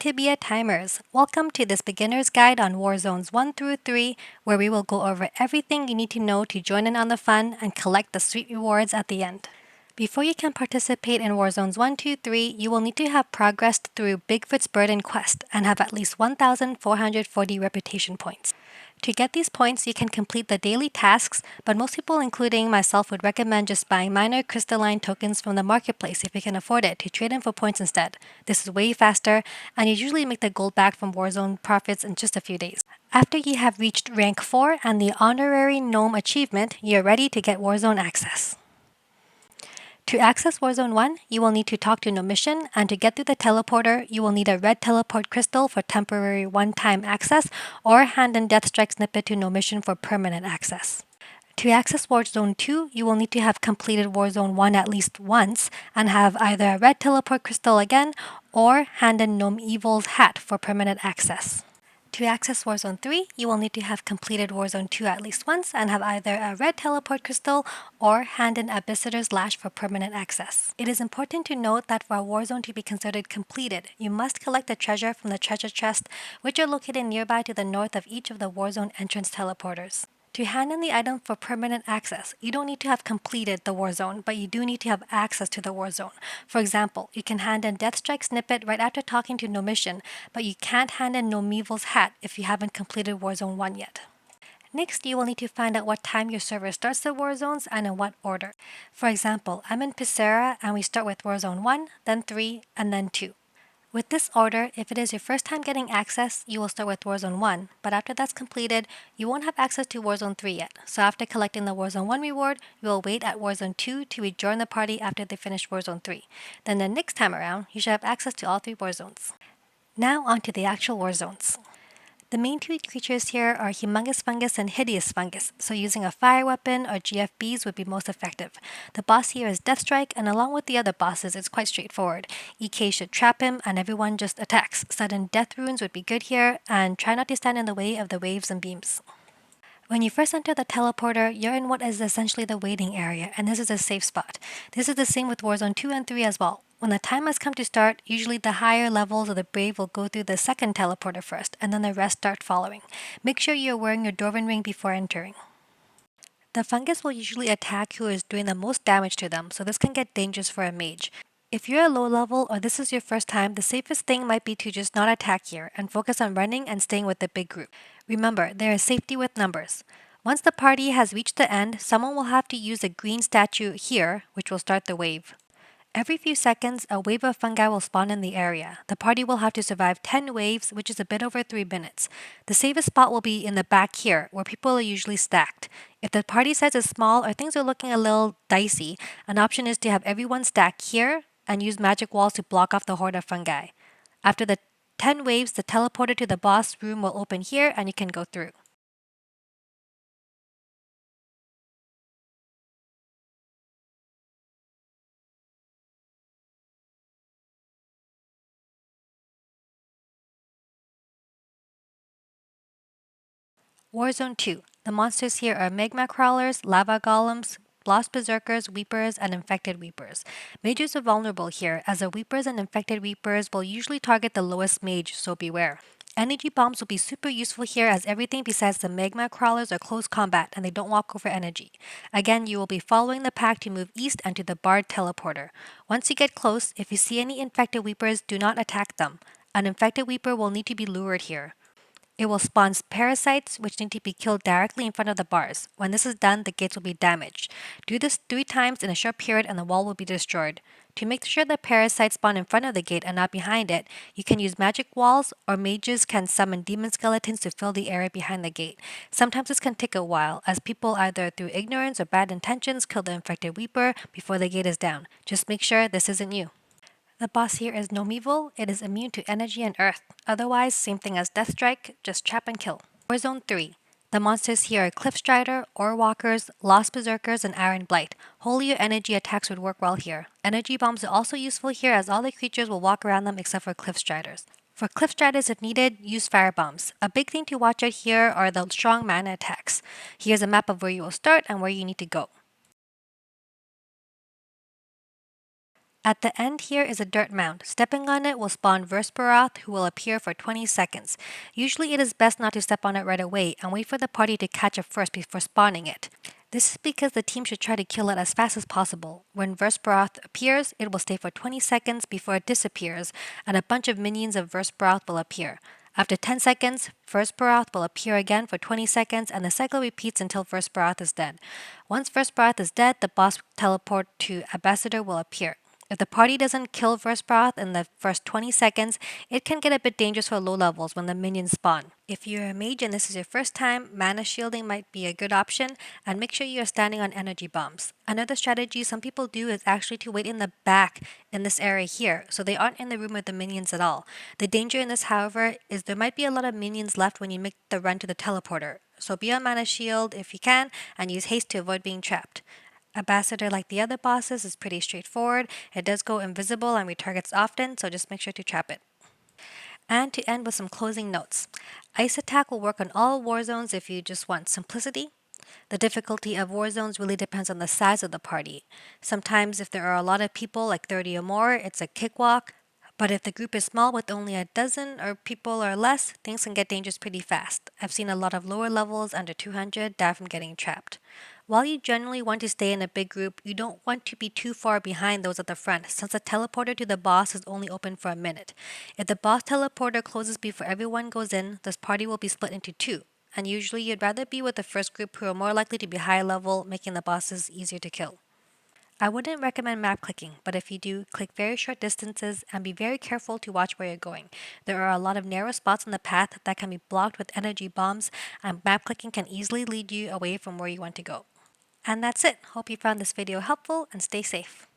Tibia Timers. Welcome to this beginner's guide on Warzones 1 through 3, where we will go over everything you need to know to join in on the fun and collect the sweet rewards at the end. Before you can participate in Warzones 1, 2, 3, you will need to have progressed through Bigfoot's Burden quest and have at least 1,440 reputation points. To get these points, you can complete the daily tasks, but most people, including myself, would recommend just buying minor crystalline tokens from the marketplace if you can afford it to trade in for points instead. This is way faster, and you usually make the gold back from Warzone profits in just a few days. After you have reached rank 4 and the honorary gnome achievement, you're ready to get Warzone access. To access Warzone 1, you will need to talk to Mission, and to get through the teleporter, you will need a red teleport crystal for temporary one-time access or hand and death strike snippet to Mission for permanent access. To access Warzone 2, you will need to have completed Warzone 1 at least once and have either a red teleport crystal again or hand in Gnome Evil's hat for permanent access. To access Warzone 3, you will need to have completed Warzone 2 at least once and have either a red teleport crystal or hand in Abyssiter's Lash for permanent access. It is important to note that for a Warzone to be considered completed, you must collect the treasure from the treasure chest, which are located nearby to the north of each of the Warzone entrance teleporters. To hand in the item for permanent access, you don't need to have completed the Warzone, but you do need to have access to the Warzone. For example, you can hand in Death Strike Snippet right after talking to Mission, but you can't hand in Nomivel's hat if you haven't completed Warzone 1 yet. Next, you will need to find out what time your server starts the Warzones and in what order. For example, I'm in Pissera and we start with Warzone 1, then 3, and then 2. With this order, if it is your first time getting access, you will start with Warzone 1, but after that's completed, you won't have access to Warzone 3 yet. So after collecting the Warzone 1 reward, you will wait at Warzone 2 to rejoin the party after they finish Warzone 3. Then the next time around, you should have access to all 3 Warzones. Now onto the actual Warzones. The main two creatures here are Humongous Fungus and Hideous Fungus, so using a fire weapon or GFBs would be most effective. The boss here is Deathstrike, and along with the other bosses, it's quite straightforward. EK should trap him, and everyone just attacks. Sudden death runes would be good here, and try not to stand in the way of the waves and beams. When you first enter the teleporter, you're in what is essentially the waiting area, and this is a safe spot. This is the same with Warzone 2 and 3 as well. When the time has come to start, usually the higher levels of the Brave will go through the second teleporter first, and then the rest start following. Make sure you're wearing your Dwarven ring before entering. The fungus will usually attack who is doing the most damage to them, so this can get dangerous for a mage. If you're a low level or this is your first time, the safest thing might be to just not attack here and focus on running and staying with the big group. Remember, there is safety with numbers. Once the party has reached the end, someone will have to use the green statue here, which will start the wave. Every few seconds, a wave of fungi will spawn in the area. The party will have to survive 10 waves, which is a bit over 3 minutes. The safest spot will be in the back here, where people are usually stacked. If the party size is small or things are looking a little dicey, an option is to have everyone stack here and use magic walls to block off the horde of fungi. After the 10 waves, the teleporter to the boss room will open here and you can go through. Warzone 2. The monsters here are magma crawlers, lava golems, lost berserkers, weepers, and infected weepers. Mages are vulnerable here, as the weepers and infected weepers will usually target the lowest mage, so beware. Energy bombs will be super useful here as everything besides the magma crawlers are close combat and they don't walk over energy. Again, you will be following the pack to move east and to the Bard teleporter. Once you get close, if you see any infected weepers, do not attack them. An infected weeper will need to be lured here. It will spawn parasites which need to be killed directly in front of the bars. When this is done, the gates will be damaged. Do this 3 times in a short period and the wall will be destroyed. To make sure the parasites spawn in front of the gate and not behind it, you can use magic walls or mages can summon demon skeletons to fill the area behind the gate. Sometimes this can take a while as people either through ignorance or bad intentions kill the infected weeper before the gate is down. Just make sure this isn't you. The boss here is Nomivel. It is immune to energy and earth. Otherwise, same thing as Deathstrike, just trap and kill. Warzone 3. The monsters here are Cliffstrider, Orewalkers, Lost Berserkers, and Iron Blight. Holy or energy attacks would work well here. Energy bombs are also useful here as all the creatures will walk around them except for Cliffstriders. For Cliffstriders, if needed, use fire bombs. A big thing to watch out here are the strong mana attacks. Here's a map of where you will start and where you need to go. At the end here is a dirt mound. Stepping on it will spawn Versparath, who will appear for 20 seconds. Usually it is best not to step on it right away and wait for the party to catch up first before spawning it. This is because the team should try to kill it as fast as possible. When Versparath appears, it will stay for 20 seconds before it disappears, and a bunch of minions of Versparath will appear. After 10 seconds, Versparath will appear again for 20 seconds, and the cycle repeats until Versparath is dead. Once Versparath is dead, the boss teleport to Ambassador will appear. If the party doesn't kill Versparath in the first 20 seconds, it can get a bit dangerous for low levels when the minions spawn. If you're a mage and this is your first time, mana shielding might be a good option, and make sure you are standing on energy bombs. Another strategy some people do is actually to wait in the back in this area here, so they aren't in the room with the minions at all. The danger in this, however, is there might be a lot of minions left when you make the run to the teleporter, so be on mana shield if you can, and use haste to avoid being trapped. Ambassador, like the other bosses, is pretty straightforward. It does go invisible and retargets often, so just make sure to trap it. And to end with some closing notes. Ice Attack will work on all Warzones if you just want simplicity. The difficulty of Warzones really depends on the size of the party. Sometimes if there are a lot of people, like 30 or more, it's a cakewalk. But if the group is small with only a dozen or people or less, things can get dangerous pretty fast. I've seen a lot of lower levels under 200 die from getting trapped. While you generally want to stay in a big group, you don't want to be too far behind those at the front, since the teleporter to the boss is only open for a minute. If the boss teleporter closes before everyone goes in, this party will be split into two, and usually you'd rather be with the first group who are more likely to be high level, making the bosses easier to kill. I wouldn't recommend map clicking, but if you do, click very short distances and be very careful to watch where you're going. There are a lot of narrow spots on the path that can be blocked with energy bombs, and map clicking can easily lead you away from where you want to go. And that's it. Hope you found this video helpful and stay safe.